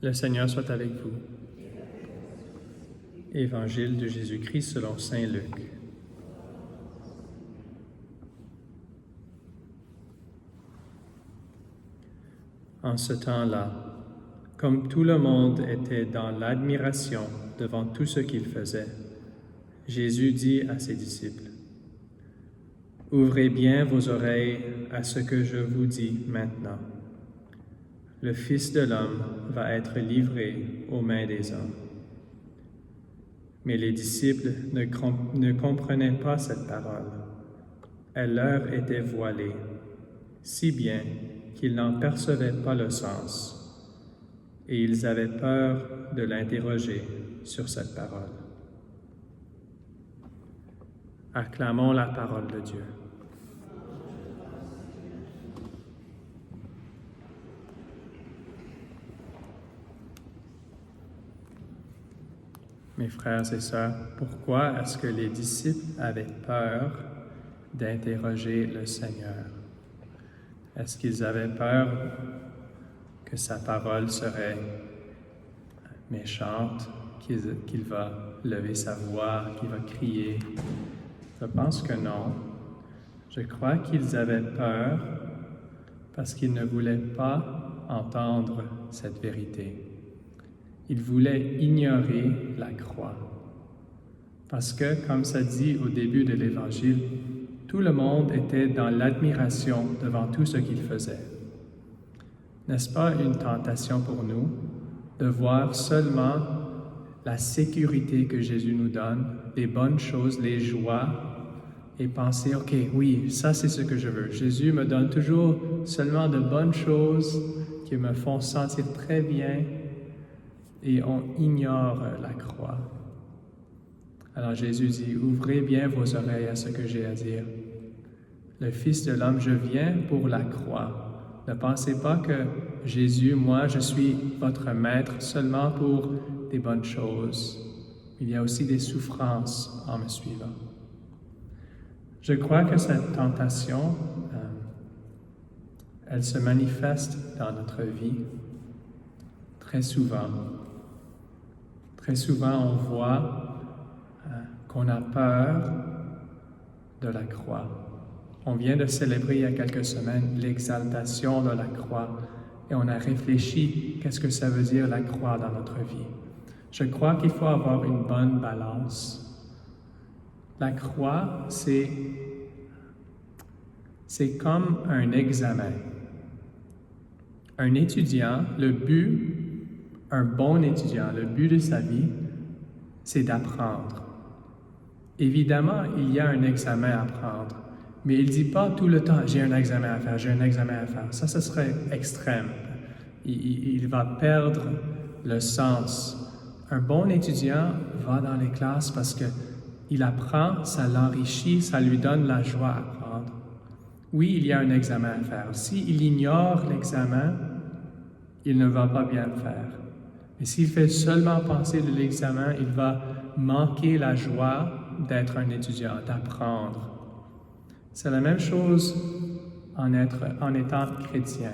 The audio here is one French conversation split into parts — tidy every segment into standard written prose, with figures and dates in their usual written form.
Le Seigneur soit avec vous. Évangile de Jésus-Christ selon saint Luc. En ce temps-là, comme tout le monde était dans l'admiration devant tout ce qu'il faisait, Jésus dit à ses disciples, « Ouvrez bien vos oreilles à ce que je vous dis maintenant. Le Fils de l'homme va être livré aux mains des hommes. » Mais les disciples ne comprenaient pas cette parole. Elle leur était voilée, si bien qu'ils n'en percevaient pas le sens, et ils avaient peur de l'interroger sur cette parole. Acclamons la parole de Dieu. Mes frères et sœurs, pourquoi est-ce que les disciples avaient peur d'interroger le Seigneur? Est-ce qu'ils avaient peur que sa parole serait méchante, qu'il va lever sa voix, qu'il va crier? Je pense que non. Je crois qu'ils avaient peur parce qu'ils ne voulaient pas entendre cette vérité. Ils voulaient ignorer la croix. Parce que, comme ça dit au début de l'Évangile, tout le monde était dans l'admiration devant tout ce qu'il faisait. N'est-ce pas une tentation pour nous de voir seulement la sécurité que Jésus nous donne, les bonnes choses, les joies, et penser, OK, oui, ça c'est ce que je veux. Jésus me donne toujours seulement de bonnes choses qui me font sentir très bien, et on ignore la croix. Alors Jésus dit, « Ouvrez bien vos oreilles à ce que j'ai à dire. Le Fils de l'homme, je viens pour la croix. Ne pensez pas que Jésus, moi, je suis votre maître seulement pour des bonnes choses. Il y a aussi des souffrances en me suivant. » Je crois que cette tentation, elle se manifeste dans notre vie très souvent. Très souvent, on voit qu'on a peur de la croix. On vient de célébrer il y a quelques semaines l'exaltation de la croix et on a réfléchi qu'est-ce que ça veut dire la croix dans notre vie. Je crois qu'il faut avoir une bonne balance. La croix, c'est comme un examen. Un étudiant, un bon étudiant, le but de sa vie, c'est d'apprendre. Évidemment, il y a un examen à prendre, mais il ne dit pas tout le temps « j'ai un examen à faire, j'ai un examen à faire ». Ça, ce serait extrême. Il va perdre le sens. Un bon étudiant va dans les classes parce qu'il apprend, ça l'enrichit, ça lui donne la joie à apprendre. Oui, il y a un examen à faire. S'il ignore l'examen, il ne va pas bien le faire. Mais s'il fait seulement penser de l'examen, il va manquer la joie d'être un étudiant, d'apprendre. C'est la même chose en étant chrétien.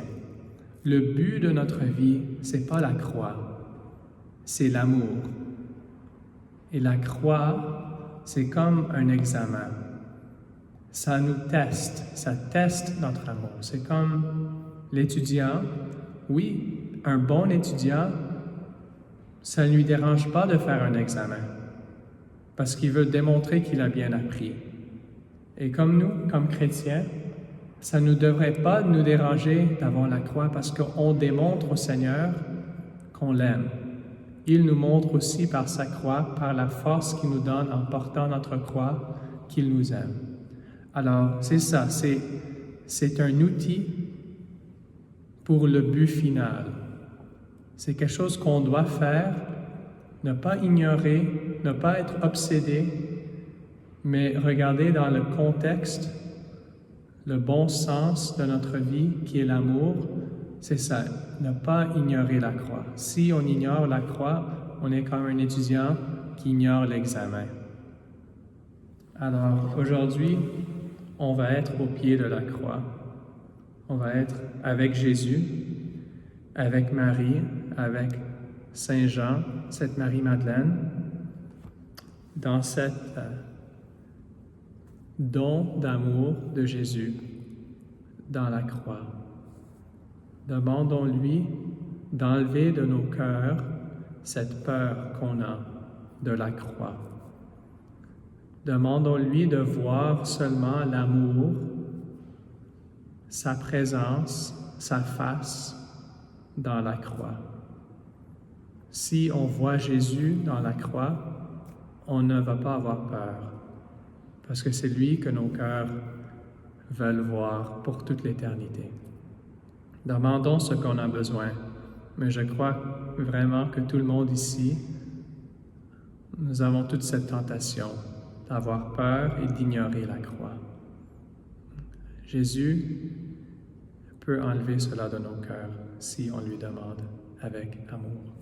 Le but de notre vie, c'est pas la croix, c'est l'amour. Et la croix, c'est comme un examen. Ça nous teste, ça teste notre amour. C'est comme l'étudiant. Oui, un bon étudiant, ça ne lui dérange pas de faire un examen parce qu'il veut démontrer qu'il a bien appris. Et comme nous, comme chrétiens, ça ne devrait pas nous déranger d'avoir la croix parce qu'on démontre au Seigneur qu'on l'aime. Il nous montre aussi par sa croix, par la force qu'il nous donne en portant notre croix, qu'il nous aime. Alors, c'est ça, c'est un outil pour le but final. C'est quelque chose qu'on doit faire, ne pas ignorer, ne pas être obsédé, mais regarder dans le contexte, le bon sens de notre vie, qui est l'amour, c'est ça, ne pas ignorer la croix. Si on ignore la croix, on est comme un étudiant qui ignore l'examen. Alors, aujourd'hui, on va être au pied de la croix. On va être avec Jésus, avec Marie, avec Saint Jean, cette Marie-Madeleine, dans cet don d'amour de Jésus dans la croix. Demandons-lui d'enlever de nos cœurs cette peur qu'on a de la croix. Demandons-lui de voir seulement l'amour, sa présence, sa face dans la croix. Si on voit Jésus dans la croix, on ne va pas avoir peur, parce que c'est lui que nos cœurs veulent voir pour toute l'éternité. Demandons ce qu'on a besoin, mais je crois vraiment que tout le monde ici, nous avons toute cette tentation d'avoir peur et d'ignorer la croix. Jésus peut enlever cela de nos cœurs si on lui demande avec amour.